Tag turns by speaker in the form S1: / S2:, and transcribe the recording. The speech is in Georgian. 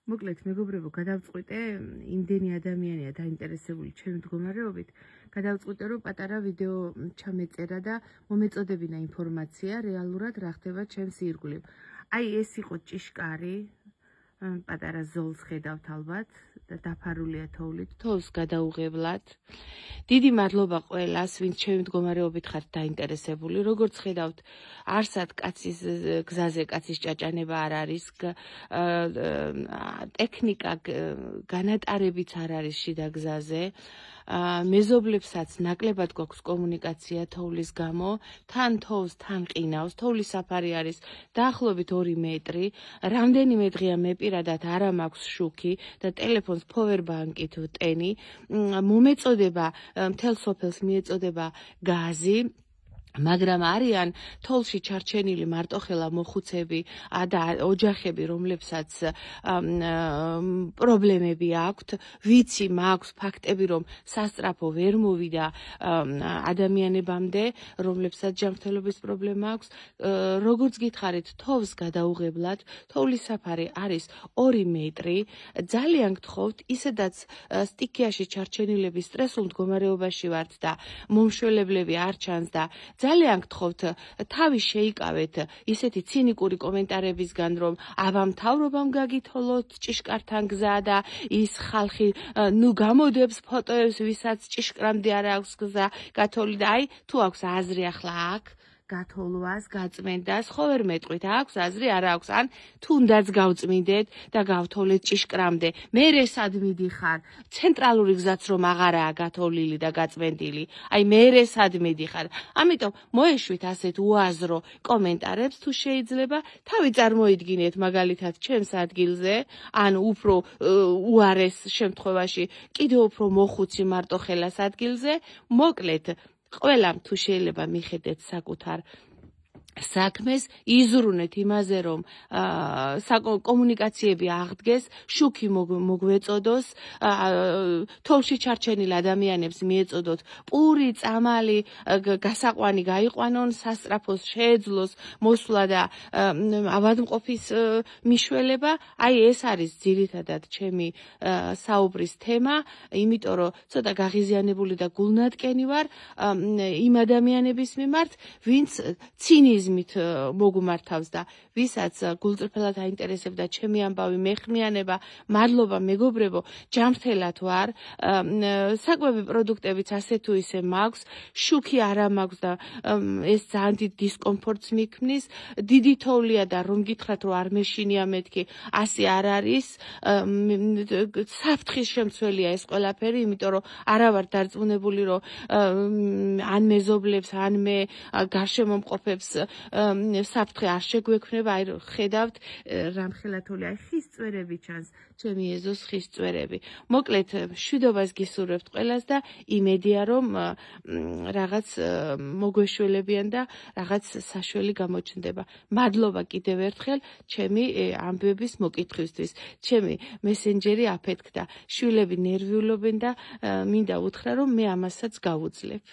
S1: მოკლედ მეგობრებო, გადავწყვიტე, იმდენი ადამიანია დაინტერესებული ჩემი მდგომარეობით, გადავწყვიტე, რომ პატარა ვიდეო ჩამეწერა და მომეწოდებინა ინფორმაცია რეალურად რა ხდება ჩემს ირგვლივ. აი ეს იყო ჭიშკარი, პატარა ზოლს ხედავთ ალბათ და დაფარულია თოვლით, თოვლს გადაუღებლად. დიდი მადლობა ყველას, ვინც ჩემი მდგომარეობით ხართ დაინტერესებული. როგორც ხედავთ, არსად კაცის გზაზე კაცის ჭაჭანება არ არის, ტექნიკა განატარებიც არ არის შიდა გზაზე. მეზობლებსაც ნაკლებად გვაქვს კომუნიკაცია თოვლის გამო, თან თოვს, თან ყინავს, თოვლის საფარი არის დაახლოებით 2 მეტრი, რამდენიმე დღეა მე პირადად არა მაქვს შუქი და ტელეფონს powerbank-ით ვტენი, მომეწოდება მთელ სოფელს მიეწოდება გაზი, მაგრამ არიან თოლში ჩარჩენილი მარტოხელა მოხუცები და ოჯახები, რომლებსაც პრობლემები აქვთ, ვიცი მაქვს ფაქტები, რომ სასწრაფო ვერ მოვიდა ადამიანებამდე, რომლებსაც ჯანმრთელობის პრობლემა აქვს. როგორც გითხარით, თოვს გადაუღებლად, თოვლის საფარი არის 2 მეტრი, ძალიან გთხოვთ, ისედაც სტიქიაში ჩარჩენილები სტრესულ მდგომარეობაში ვართ და მომშველებლები არ ჩანს და ძალიან გთხოვთ, თავი შეიკავეთ ისეთი ცინიკური კომენტარებისგან, რომ აბა მთავრობამ გაგითოლოთ ჭიშკართან გზა და ის ხალხი ნუ გამოდებს ფოტოებს, ვისაც ჭიშკრამდე არ აქვს გზა გათოლი და აი თუ აქვს აზრი ახლა აქ გათოლვას, გაწმენდას, ხო ვერ მეტყვით, აქვს აზრი, არა აქვს, ან თუნდაც გავწმინდეთ და გავთოლეთ ჭიშკრამდე. მერე სად მიდიხარ? ცენტრალური გზაც რომ აღარაა გათოლილი და გაწმენდილი. აი მერე სად მიდიხარ? ამიტომ მოეშვით ასეთ უაზრო კომენტარებს თუ შეიძლება, თავი წარმოიდგინეთ მაგალითად ჩემს ადგილზე, ან უფრო უარეს შემთხვევაში კიდევ უფრო მოხუცი მარტოხელას ადგილზე, მოკლედ ყველამ თუ შეიძლება მიხედეთ საკუთარ საქმეს, იზრუნეთ იმაზე, რომ კომუნიკაციები აღდგეს, შუქი მოგვეწოდოს, თოლში ჩარჩენილ ადამიანებს მიეწოდოთ პური, წამალი, გასაყვანი გაიყვანონ, სასწრაფოს შეეძლოს მოსვლა და ავადმყოფის მიშველება. აი ეს არის ძირითადად ჩემი საუბრის თემა, იმიტომ რომ ცოტა გაღიზიანებული და გულნატკენი ვარ იმ ადამიანების მიმართ, ვინც ცინიზმით მოგუმართავს და ვისაც გულწრფელად აინტერესებდა ჩემი ამბავი, მეხმიანება, მადლობა მეგობრებო, ჯანმრთელად ვარ, საკვები პროდუქტებიც ასე თუ ისე მაქვს, შუქი არა მაქვს და ეს ძალიან დიდ დისკომფორტს მიქმნის, დიდი თოვლია და რომ გითხრათ, რომ არ მეშინია მეთქი, ასე არ არის, საფრთხის შემცველია ეს ყველაფერი, იმიტომ რომ არა ვარ დარწმუნებული, რომ ან მეზობლებს, ან მე გარშემომყოფებს საფრთხე არ შეგვექმნება, აი ხედავთ რამხელა თოლი, აი ხის წვერები ჩანს, ჩემი ეზოს ხის წვერები. მოკლედ მშვიდობას გისურვებთ ყველას და იმედია, რომ რაღაც მოგვეშველებიან და რაღაც საშველი გამოჩნდება. მადლობა კიდევ ერთხელ ჩემი ამბების მოკითხვისთვის. ჩემი მესენჯერი აფეთქდა, შვილები ნერვიულობენ და მინდა უთხრა, რომ მე ამასაც გავუძლებ.